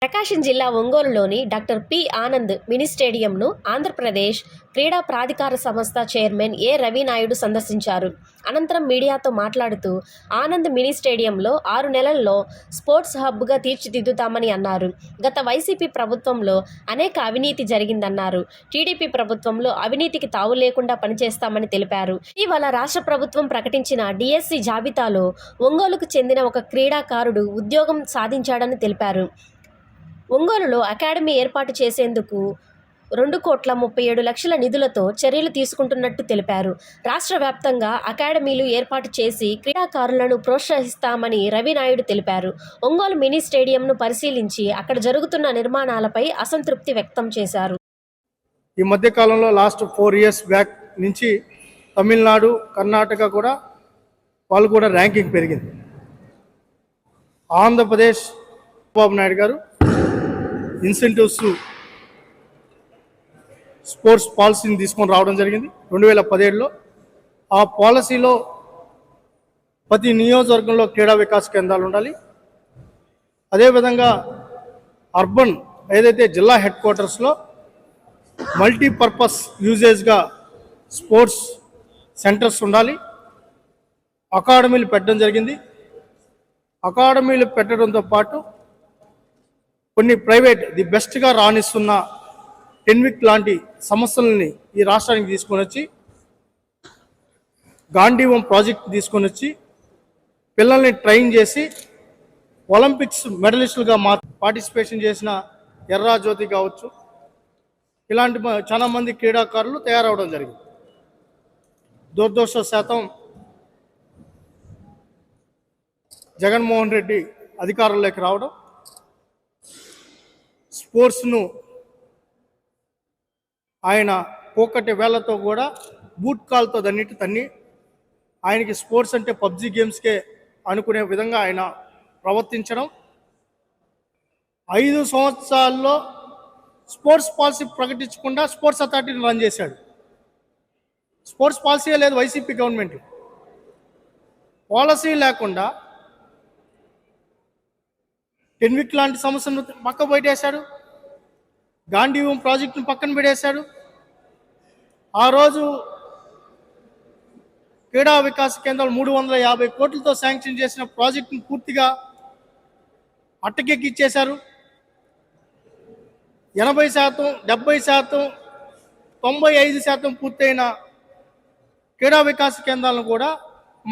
ప్రకాశం జిల్లా ఒంగోలులోని doctor P Anand mini స్టేడియంను ఆంధ్రప్రదేశ్ క్రీడా ప్రాధికార సంస్థ చైర్మన్ ఏ రవినాయుడు సందర్శించారు. అనంతరం మీడియాతో మాట్లాడుతూ ఆనంద్ మినీ స్టేడియంలో 6 నెలల్లో స్పోర్ట్స్ హబ్గా తీర్చిదిద్దుతామని అన్నారు. గత వైసీపీ ప్రభుత్వంలో అనేక అవినీతి జరిగిందన్నారు. టీడీపీ ప్రభుత్వంలో అవినీతికి తావు లేకుండా పనిచేస్తామని తెలిపారు. ఇటీవల రాష్ట్ర ప్రభుత్వం ప్రకటించిన డిఎస్సి జాబితాలో ఒంగోలుకు చెందిన ఒక క్రీడాకారుడు ఉద్యోగం సాధించాడని తెలిపారు. ఒంగోలులో అకాడమీ ఏర్పాటు చేసేందుకు 2,37,00,000 నిధులతో చర్యలు తీసుకుంటున్నట్టు తెలిపారు. రాష్ట్ర వ్యాప్తంగా అకాడమీలు ఏర్పాటు చేసి క్రీడాకారులను ప్రోత్సహిస్తామని రవినాయుడు తెలిపారు. ఒంగోలు మినీ స్టేడియంను పరిశీలించి అక్కడ జరుగుతున్న నిర్మాణాలపై అసంతృప్తి వ్యక్తం చేశారు. ఈ మధ్య కాలంలో లాస్ట్ 4 years బ్యాక్ నుంచి తమిళనాడు, కర్ణాటక కూడా వాళ్ళు కూడా ర్యాంకింగ్ పెరిగింది. ఆంధ్రప్రదేశ్ చంద్రబాబు నాయుడు గారు ఇన్సెంటివ్స్ స్పోర్ట్స్ పాలసీని తీసుకొని రావడం జరిగింది 2017లో. ఆ పాలసీలో ప్రతి నియోజకవర్గంలో క్రీడా వికాస కేంద్రాలు ఉండాలి. అదేవిధంగా అర్బన్ ఏదైతే జిల్లా హెడ్ క్వార్టర్స్లో మల్టీపర్పస్ యూజేజ్గా స్పోర్ట్స్ సెంటర్స్ ఉండాలి. అకాడమీలు పెట్టడం జరిగింది. అకాడమీలు పెట్టడంతో పాటు కొన్ని ప్రైవేట్ ది బెస్ట్గా రాణిస్తున్న టెన్విక్ లాంటి సంస్థలని ఈ రాష్ట్రానికి తీసుకొని వచ్చి గాంధీవం ప్రాజెక్ట్ తీసుకొని వచ్చి పిల్లల్ని ట్రైన్ చేసి ఒలింపిక్స్ మెడలిస్టులుగా పార్టిసిపేషన్ చేసిన ఎర్రా జ్యోతి కావచ్చు, ఇలాంటి చాలా మంది క్రీడాకారులు తయారవడం జరిగింది. దురదృష్టవశాతం జగన్మోహన్ రెడ్డి అధికారంలోకి రావడం స్పోర్ట్స్ను ఆయన పోకటి వేళ్లతో కూడా బూట్ కాల్తో తన్ని ఆయనకి స్పోర్ట్స్ అంటే పబ్జీ గేమ్స్కే అనుకునే విధంగా ఆయన ప్రవర్తించడం. 5 సంవత్సరాల్లో స్పోర్ట్స్ పాలసీ ప్రకటించకుండా స్పోర్ట్స్ అథారిటీని రన్ చేశాడు. స్పోర్ట్స్ పాలసీయే లేదు వైసీపీ గవర్నమెంట్. పాలసీ లేకుండా టెన్విక్ లాంటి సమస్యను పక్క పెట్టేశాడు. గాంధీవం ప్రాజెక్టును పక్కన పెట్టేశాడు. ఆ రోజు క్రీడా వికాస కేంద్రాలు 350 కోట్లతో శాంక్షన్ చేసిన ప్రాజెక్టును పూర్తిగా అట్టకెక్కిచ్చేశారు. 80%, 70%, 95% పూర్తయిన క్రీడా వికాస కేంద్రాలను కూడా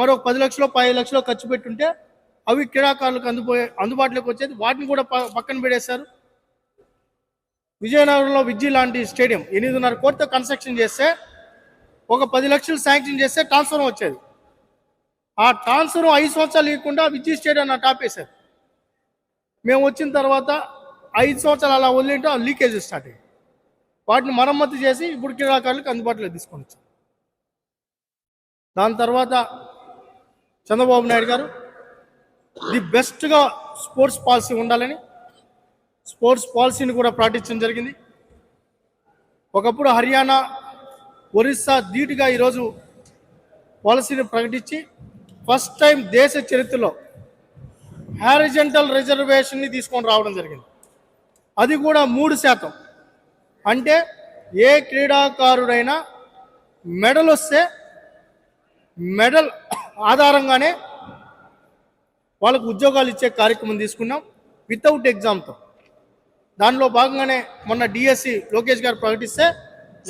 మరో 10 లక్షలు 15 లక్షలు ఖర్చు పెట్టుంటే అవి క్రీడాకారులకు అందుబాటులోకి వచ్చేది. వాటిని కూడా పక్కన పెట్టేశారు. విజయనగరంలో విజ్జి లాంటి స్టేడియం 8.5 కోట్లతో కన్స్ట్రక్షన్ చేస్తే ఒక 10 లక్షలు శాంక్షన్ చేస్తే ట్రాన్స్ఫర్ వచ్చేది. ఆ ట్రాన్స్ఫర్ 5 సంవత్సరాలు ఇవ్వకుండా విజ్జి స్టేడియం ఆపేశారు. మేము వచ్చిన తర్వాత 5 సంవత్సరాలు అలా వదిలింటే ఆ లీకేజ్ స్టార్ట్ అయ్యింది. వాటిని మరమ్మతు చేసి ఇప్పుడు క్రీడాకారులకు అందుబాటులో తీసుకొని వచ్చారు. దాని తర్వాత చంద్రబాబు నాయుడు గారు ది బెస్ట్గా స్పోర్ట్స్ పాలసీ ఉండాలని స్పోర్ట్స్ పాలసీని కూడా ప్రకటించడం జరిగింది. ఒకప్పుడు హర్యానా, ఒరిస్సా ధీటుగా ఈరోజు పాలసీని ప్రకటించి ఫస్ట్ టైం దేశ చరిత్రలో హారిజంటల్ రిజర్వేషన్ని తీసుకొని రావడం జరిగింది. అది కూడా 3%. అంటే ఏ క్రీడాకారుడైనా మెడల్ వస్తే మెడల్ ఆధారంగానే వాళ్ళకు ఉద్యోగాలు ఇచ్చే కార్యక్రమం తీసుకున్నాం వితౌట్ ఎగ్జామ్తో. దానిలో భాగంగానే మొన్న డిఎస్సి లోకేష్ గారు ప్రకటిస్తే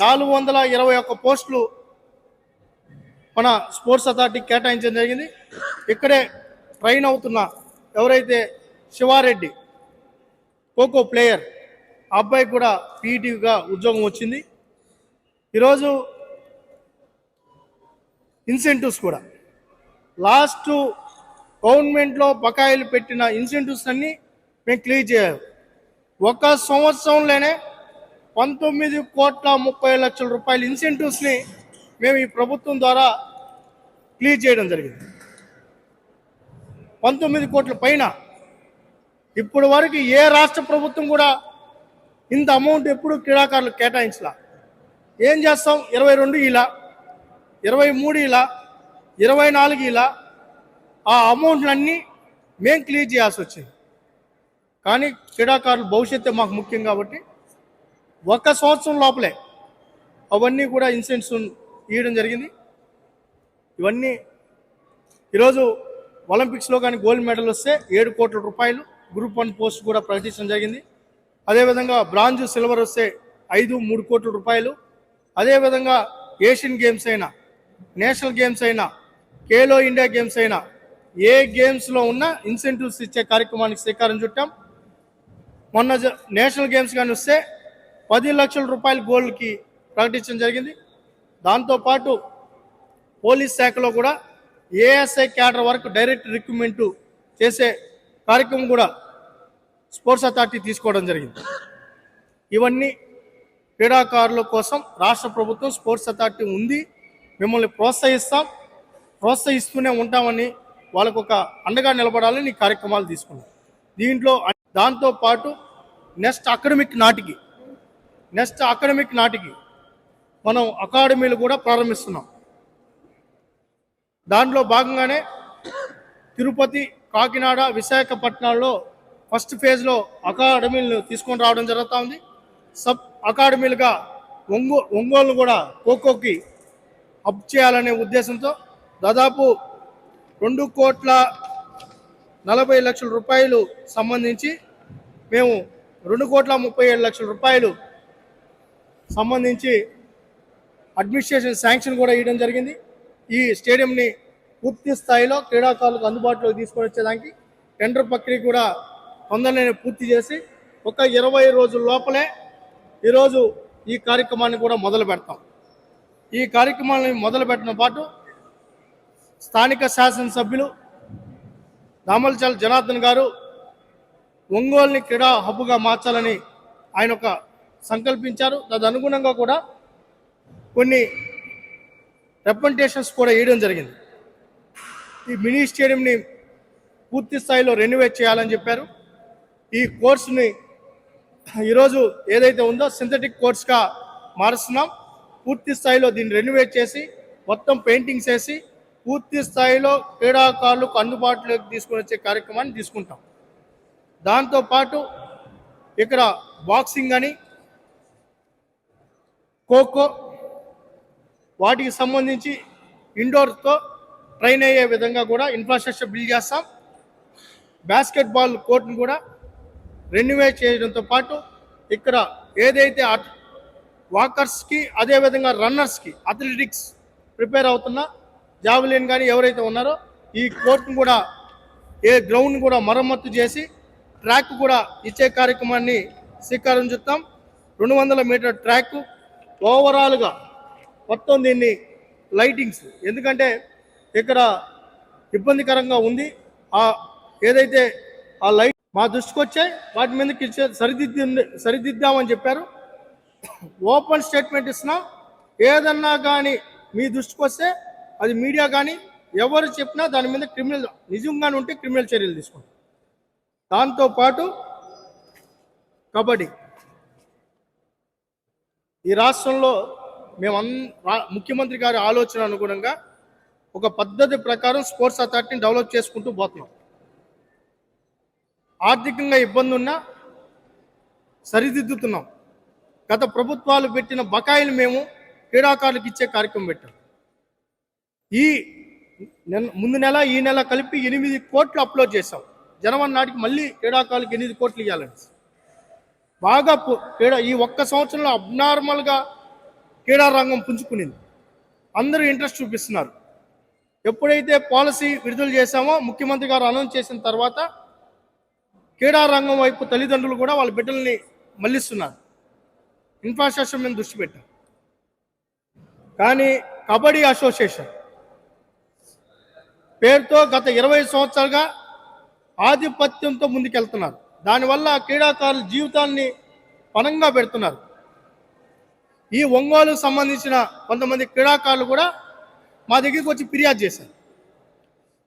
421 పోస్టులు మన స్పోర్ట్స్ అథారిటీకి కేటాయించడం జరిగింది. ఇక్కడే ట్రైన్ అవుతున్న ఎవరైతే శివారెడ్డి ఖోఖో ప్లేయర్, ఆ అబ్బాయికి కూడా పీఈటీగా ఉద్యోగం వచ్చింది. ఈరోజు ఇన్సెంటివ్స్ కూడా లాస్ట్ గవర్నమెంట్లో బకాయిలు పెట్టిన ఇన్సెంటివ్స్ అన్నీ మేము క్లియర్ చేయాలి. 1 సంవత్సరంలోనే 19,30,00,000 రూపాయల ఇన్సెంటివ్స్ని మేము ఈ ప్రభుత్వం ద్వారా క్లియర్ చేయడం జరిగింది. 19 కోట్ల పైన. ఇప్పటి వరకు ఏ రాష్ట్ర ప్రభుత్వం కూడా ఇంత అమౌంట్ ఎప్పుడు క్రీడాకారులకు కేటాయించలా. ఏం చేస్తాం? 22 ఇలా, 23 ఇలా, 24 ఇలా ఆ అమౌంట్లన్నీ మేము క్లియర్ చేయాల్సి వచ్చింది. కానీ క్రీడాకారుల భవిష్యత్తు మాకు ముఖ్యం కాబట్టి 1 సంవత్సరం లోపలే అవన్నీ కూడా ఇన్సెంట్స్ ఇవ్వడం జరిగింది. ఇవన్నీ ఈరోజు ఒలింపిక్స్లో కానీ గోల్డ్ మెడల్ వస్తే 7 కోట్ల రూపాయలు గ్రూప్ 1 పోస్ట్ కూడా ప్రకటించడం జరిగింది. అదేవిధంగా బ్రాంజ్ సిల్వర్ వస్తే 3 కోట్ల రూపాయలు. అదేవిధంగా ఏషియన్ గేమ్స్ అయినా, నేషనల్ గేమ్స్ అయినా, ఖేలో ఇండియా గేమ్స్ అయినా ఏ గేమ్స్లో ఉన్నా ఇన్సెంటివ్స్ ఇచ్చే కార్యక్రమానికి శ్రీకారం చుట్టాం. మొన్న నేషనల్ గేమ్స్ కానీ వస్తే 10 లక్షల రూపాయలు గోల్డ్కి ప్రకటించడం జరిగింది. దాంతోపాటు పోలీస్ శాఖలో కూడా ఏఎస్ఐ క్యాడర్ వరకు డైరెక్ట్ రిక్రూట్మెంట్ చేసే కార్యక్రమం కూడా స్పోర్ట్స్ అథారిటీ తీసుకోవడం జరిగింది. ఇవన్నీ క్రీడాకారుల కోసం రాష్ట్ర ప్రభుత్వం స్పోర్ట్స్ అథారిటీ ఉంది. మిమ్మల్ని ప్రోత్సహిస్తూనే ఉంటామని వాళ్ళకు ఒక అండగా నిలబడాలని ఈ కార్యక్రమాలు తీసుకున్నాం. దాంతోపాటు నెక్స్ట్ అకాడమిక్ నాటికి మనం అకాడమీలు కూడా ప్రారంభిస్తున్నాం. దాంట్లో భాగంగానే తిరుపతి, కాకినాడ, విశాఖపట్నాల్లో ఫస్ట్ ఫేజ్లో అకాడమీలను తీసుకొని రావడం జరుగుతూ ఉంది. సబ్ అకాడమీలుగా ఒంగోలు కూడా ఖోఖోకి అప్ చేయాలనే ఉద్దేశంతో దాదాపు 2,40,00,000 రూపాయలు సంబంధించి మేము 2,37,00,000 రూపాయలు సంబంధించి అడ్మినిస్ట్రేషన్ శాంక్షన్ కూడా ఇవ్వడం జరిగింది. ఈ స్టేడియంని పూర్తి స్థాయిలో క్రీడాకారులకు అందుబాటులోకి తీసుకొని వచ్చేదానికి టెండర్ ప్రక్రియ కూడా తొందరనే పూర్తి చేసి ఒక 20 రోజుల లోపలే ఈరోజు ఈ కార్యక్రమాన్ని కూడా మొదలు పెడతాం. ఈ కార్యక్రమాన్ని మొదలు పెట్టిన పాటు స్థానిక శాసనసభ్యులు దామలచల జనార్దన్ గారు ఒంగోలుని క్రీడా హబ్గా మార్చాలని ఆయన ఒక సంకల్పించారు. తదనుగుణంగా కూడా కొన్ని రిప్రజెంటేషన్స్ కూడా వేయడం జరిగింది. ఈ మినీ స్టేడియంని పూర్తి స్థాయిలో రెన్యువేట్ చేయాలని చెప్పారు. ఈ కోర్సుని ఈరోజు ఏదైతే ఉందో సింథటిక్ కోర్స్గా మారుస్తున్నాం. పూర్తి స్థాయిలో దీన్ని రెన్యువేట్ చేసి మొత్తం పెయింటింగ్స్ వేసి పూర్తి స్థాయిలో క్రీడాకారులకు అందుబాటులోకి తీసుకొని వచ్చే కార్యక్రమాన్ని తీసుకుంటాం. దాంతోపాటు ఇక్కడ బాక్సింగ్ అని, ఖోఖో వాటికి సంబంధించి ఇండోర్తో ట్రైన్ అయ్యే విధంగా కూడా ఇన్ఫ్రాస్ట్రక్చర్ బిల్డ్ చేస్తాం. బాస్కెట్బాల్ కోర్టును కూడా రెన్యువేట్ చేయడంతో పాటు ఇక్కడ ఏదైతే వాకర్స్కి అదేవిధంగా రన్నర్స్కి అథ్లెటిక్స్ ప్రిపేర్ అవుతున్న జావలిన్ కానీ ఎవరైతే ఉన్నారో ఈ కోర్టును కూడా గ్రౌండ్ కూడా మరమ్మత్తు చేసి ట్రాక్ కూడా ఇచ్చే కార్యక్రమాన్ని శ్రీకారం చుట్టాం. 200 మీటర్ ట్రాక్ ఓవరాల్గా మొత్తం దీన్ని లైటింగ్స్, ఎందుకంటే ఇక్కడ ఇబ్బందికరంగా ఉంది. ఏదైతే ఆ లైట్ మా దృష్టికి వచ్చాయి వాటి మీదకి సరిదిద్దామని చెప్పారు. ఓపెన్ స్టేట్మెంట్ ఇస్తున్నాం. ఏదన్నా కానీ మీ దృష్టికి వస్తే అది మీడియా కానీ ఎవరు చెప్పినా దాని మీద నిజంగానే ఉంటే క్రిమినల్ చర్యలు తీసుకుంటాం. దాంతోపాటు కబడ్డీ ఈ రాష్ట్రంలో మేము ముఖ్యమంత్రి గారి ఆలోచన అనుగుణంగా ఒక పద్ధతి ప్రకారం స్పోర్ట్స్ అథారిటీని డెవలప్ చేసుకుంటూ పోతున్నాం. ఆర్థికంగా ఇబ్బంది ఉన్నా సరిదిద్దుతున్నాం. గత ప్రభుత్వాలు పెట్టిన బకాయిలు మేము క్రీడాకారులకు ఇచ్చే కార్యక్రమం పెట్టాం. ముందు నెల ఈ నెల కలిపి 8 కోట్లు అప్లోడ్ చేశాం. జనవరి నాటికి మళ్ళీ క్రీడాకారులకు 8 కోట్లు ఇవ్వాలని బాగా ఈ ఒక్క సంవత్సరంలో అబ్నార్మల్గా క్రీడా రంగం పుంజుకునింది. అందరూ ఇంట్రెస్ట్ చూపిస్తున్నారు. ఎప్పుడైతే పాలసీ విడుదల చేశామో ముఖ్యమంత్రి గారు అనౌన్స్ చేసిన తర్వాత క్రీడా రంగం వైపు తల్లిదండ్రులు కూడా వాళ్ళ బిడ్డల్ని మళ్లిస్తున్నారు. ఇన్ఫ్రాస్ట్రక్చర్ మీద దృష్టి పెట్టారు. కానీ కబడ్డీ అసోసియేషన్ పేరుతో గత 20 సంవత్సరాలుగా ఆధిపత్యంతో ముందుకెళ్తున్నారు. దానివల్ల క్రీడాకారుల జీవితాన్ని పణంగా పెడుతున్నారు. ఈ ఒంగోలుకు సంబంధించిన కొంతమంది క్రీడాకారులు కూడా మా దగ్గరికి వచ్చి ఫిర్యాదు చేశారు.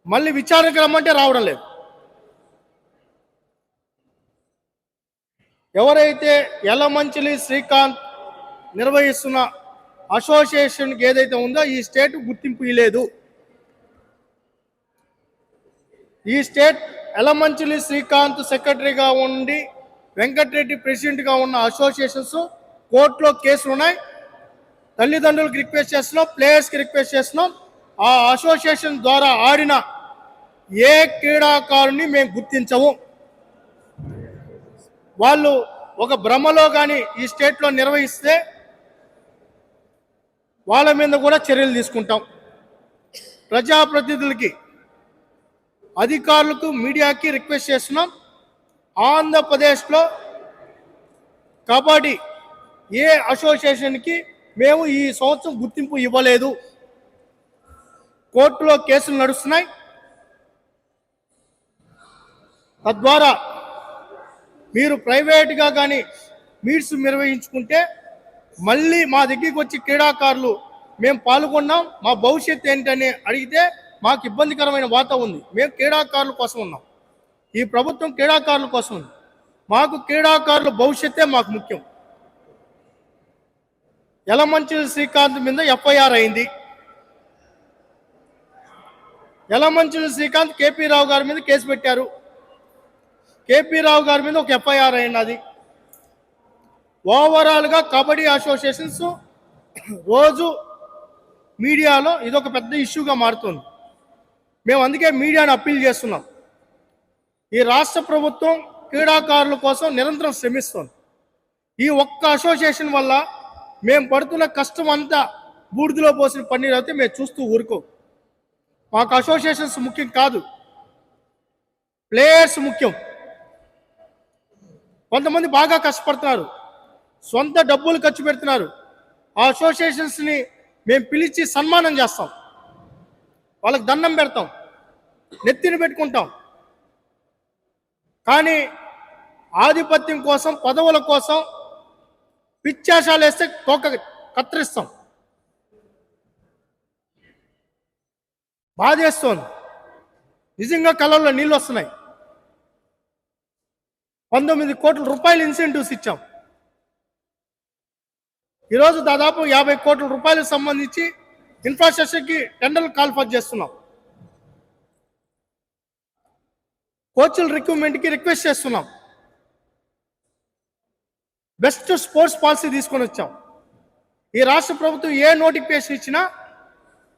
మళ్ళీ విచారణకు రమ్మంటే రావడం లేదు. ఎవరైతే యలమంచిలి శ్రీకాంత్ నిర్వహిస్తున్న అసోసియేషన్కి ఏదైతే ఉందో ఈ స్టేట్ గుర్తింపు ఇవ్వలేదు. ఈ స్టేట్ ఎలమంచిలి శ్రీకాంత్ సెక్రటరీగా ఉండి వెంకటరెడ్డి ప్రెసిడెంట్గా ఉన్న అసోసియేషన్స్ కోర్టులో కేసులు ఉన్నాయి. తల్లిదండ్రులకు రిక్వెస్ట్ చేస్తున్నాం, ప్లేయర్స్కి రిక్వెస్ట్ చేస్తున్నాం, ఆ అసోసియేషన్ ద్వారా ఆడిన ఏ క్రీడాకారుని మేము గుర్తించము. వాళ్ళు ఒక భ్రమలో కానీ ఈ స్టేట్లో నిర్వహిస్తే వాళ్ళ మీద కూడా చర్యలు తీసుకుంటాం. ప్రజాప్రతినిధులకి, అధికారులకు, మీడియాకి రిక్వెస్ట్ చేస్తున్నాం. ఆంధ్రప్రదేశ్లో కబడ్డీ ఏ అసోసియేషన్కి మేము ఈ సంవత్సరం గుర్తింపు ఇవ్వలేదు. కోర్టులో కేసులు నడుస్తున్నాయి. తద్వారా మీరు ప్రైవేట్గా కానీ మీట్స్ నిర్వహించుకుంటే మళ్ళీ మా దగ్గరికి వచ్చి క్రీడాకారులు మేము పాల్గొన్నాం, మా భవిష్యత్తు ఏంటని అడిగితే మాకు ఇబ్బందికరమైన వాతావరణం ఉంది. మేము క్రీడాకారుల కోసం ఉన్నాం, ఈ ప్రభుత్వం క్రీడాకారుల కోసం ఉంది. మాకు క్రీడాకారుల భవిష్యత్తే మాకు ముఖ్యం. యలమంచిలి శ్రీకాంత్ మీద ఎఫ్ఐఆర్ అయింది. యలమంచిలి శ్రీకాంత్ కేపీ రావు గారి మీద కేసు పెట్టారు. కేపీ రావు గారి మీద ఒక ఎఫ్ఐఆర్ అయినది. ఓవరాల్గా కబడ్డీ అసోసియేషన్స్ రోజు మీడియాలో ఇదొక పెద్ద ఇష్యూగా మారుతుంది. మేము అందుకే మీడియాని అప్పీల్ చేస్తున్నాం. ఈ రాష్ట్ర ప్రభుత్వం క్రీడాకారుల కోసం నిరంతరం శ్రమిస్తుంది. ఈ ఒక్క అసోసియేషన్ వల్ల మేము పడుతున్న కష్టం అంతా బూడిదలో పోసిన పన్నీరు అయితే మేము చూస్తూ ఊరుకో. మాకు అసోసియేషన్స్ ముఖ్యం కాదు, ప్లేయర్స్ ముఖ్యం. కొంతమంది బాగా కష్టపడుతున్నారు, సొంత డబ్బులు ఖర్చు పెడుతున్నారు. ఆ అసోసియేషన్స్ని మేము పిలిచి సన్మానం చేస్తాం, వాళ్ళకి దండం పెడతాం, నెత్తిని పెట్టుకుంటాం. కానీ ఆధిపత్యం కోసం, పదవుల కోసం పిచ్చాశాలు వేస్తే తోక కత్తిరిస్తాం. బాధేస్తోంది, నిజంగా కళ్ళల్లో నీళ్ళు వస్తున్నాయి. 19 కోట్ల రూపాయలు ఇన్సెంటివ్స్ ఇచ్చాం. ఈరోజు దాదాపు 50 కోట్ల రూపాయలకు సంబంధించి ఇన్ఫ్రాస్ట్రక్చర్కి టెండర్లు కాల్ఫర్ చేస్తున్నాం. కోచ్ల రిక్రూట్మెంట్కి రిక్వెస్ట్ చేస్తున్నాం. బెస్ట్ స్పోర్ట్స్ పాలసీ తీసుకొని వచ్చాం. ఈ రాష్ట్ర ప్రభుత్వం ఏ నోటిఫికేషన్ ఇచ్చినా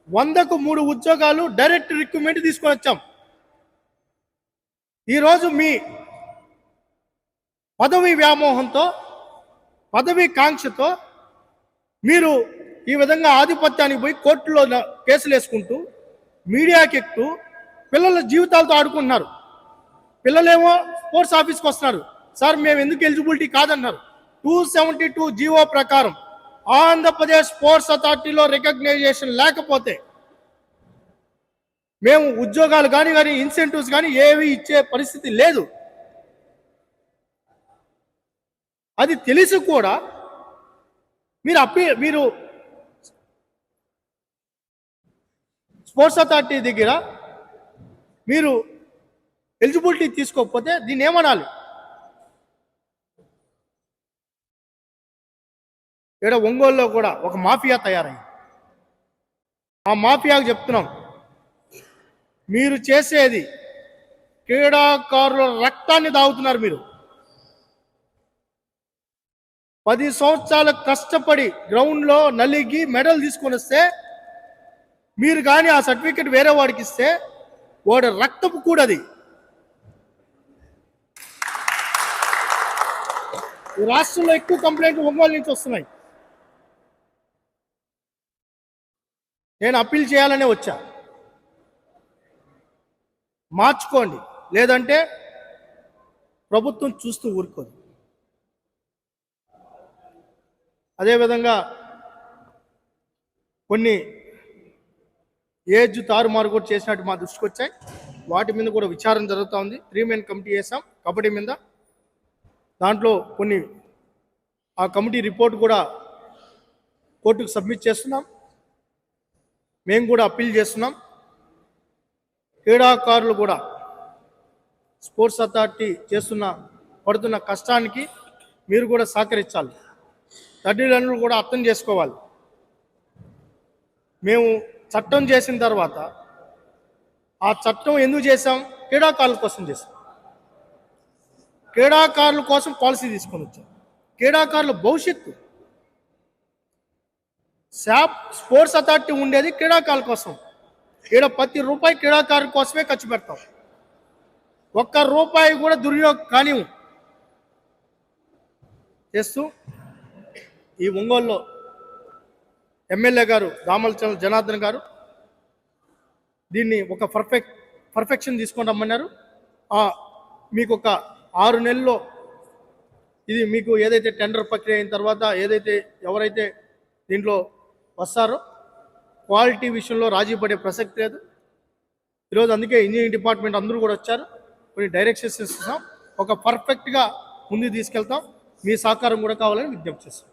100కు 3 ఉద్యోగాలు డైరెక్ట్ రిక్రూట్మెంట్ తీసుకొని వచ్చాం. ఈరోజు మీ పదవి వ్యామోహంతో, పదవి కాంక్షతో మీరు ఈ విధంగా ఆధిపత్యానికి పోయి కోర్టులో కేసులు వేసుకుంటూ మీడియాకి ఎక్కుతూ పిల్లల జీవితాలతో ఆడుకుంటున్నారు. పిల్లలేమో స్పోర్ట్స్ ఆఫీస్కి వస్తున్నారు, సార్ మేము ఎందుకు ఎలిజిబిలిటీ కాదన్నారు. 272 జీవో ప్రకారం ఆంధ్రప్రదేశ్ స్పోర్ట్స్ అథారిటీలో రికగ్నైజేషన్ లేకపోతే మేము ఉద్యోగాలు కానీ ఇన్సెంటివ్స్ కానీ ఏవి ఇచ్చే పరిస్థితి లేదు. అది తెలిసి కూడా మీరు స్పోర్ట్స్ అథారిటీ దగ్గర మీరు ఎలిజిబిలిటీ తీసుకోకపోతే దీన్ని ఏమనాలి? ఇక్కడ ఒంగోలులో కూడా ఒక మాఫియా తయారైంది. ఆ మాఫియాకు చెప్తున్నాం, మీరు చేసేది క్రీడాకారుల రక్తాన్ని దాగుతున్నారు. మీరు 10 సంవత్సరాలు కష్టపడి గ్రౌండ్లో నలిగి మెడల్ తీసుకొని వస్తే మీరు కానీ ఆ సర్టిఫికెట్ వేరే వాడికి ఇస్తే వాడు రక్తపు కూడది. ఈ రాష్ట్రంలో ఎక్కువ కంప్లైంట్లు ఒంగోలు నుంచి వస్తున్నాయి. నేను అప్పీల్ చేయాలనే వచ్చా. మార్చుకోండి, లేదంటే ప్రభుత్వం చూస్తూ ఊరుకోదు. అదేవిధంగా కొన్ని ఏజ్ తారుమారు కూడా చేసినట్టు మా దృష్టికి వచ్చాయి. వాటి మీద కూడా విచారణ జరుగుతూ ఉంది. 3 మెన్ కమిటీ వేసాం కబడ్డీ మీద. దాంట్లో కొన్ని ఆ కమిటీ రిపోర్ట్ కూడా కోర్టుకు సబ్మిట్ చేస్తున్నాం. మేము కూడా అప్పీల్ చేస్తున్నాం. క్రీడాకారులు కూడా స్పోర్ట్స్ అథారిటీ పడుతున్న కష్టానికి మీరు కూడా సహకరించాలి. తల్లిదండ్రులు కూడా అర్థం చేసుకోవాలి. మేము చట్టం చేసిన తర్వాత ఆ చట్టం ఎందుకు చేశాం, క్రీడాకారుల కోసం చేశాం. క్రీడాకారుల కోసం పాలసీ తీసుకొని వచ్చాం. క్రీడాకారుల భవిష్యత్తు స్పోర్ట్స్ అథారిటీ ఉండేది క్రీడాకారుల కోసం. ఈడ ప్రతి రూపాయి క్రీడాకారుల కోసమే ఖర్చు పెడతాం. ఒక్క రూపాయి కూడా దుర్వినియోగం కానివ్వం చేస్తూ ఈ ఒంగోలులో ఎమ్మెల్యే గారు దామలచల జనార్దన్ గారు దీన్ని ఒక పర్ఫెక్షన్ తీసుకొని రమ్మన్నారు. మీకు ఒక 6 నెలల్లో ఇది మీకు ఏదైతే టెండర్ ప్రక్రియ అయిన తర్వాత ఏదైతే ఎవరైతే దీంట్లో వస్తారో క్వాలిటీ విషయంలో రాజీ పడే ప్రసక్తి లేదు. ఈరోజు అందుకే ఇంజనీరింగ్ డిపార్ట్మెంట్ అందరూ కూడా వచ్చారు. కొన్ని డైరెక్షన్స్ ఇస్తాం. ఒక పర్ఫెక్ట్గా ముందుకు తీసుకెళ్తాం. మీ సహకారం కూడా కావాలని విజ్ఞప్తి చేస్తాం.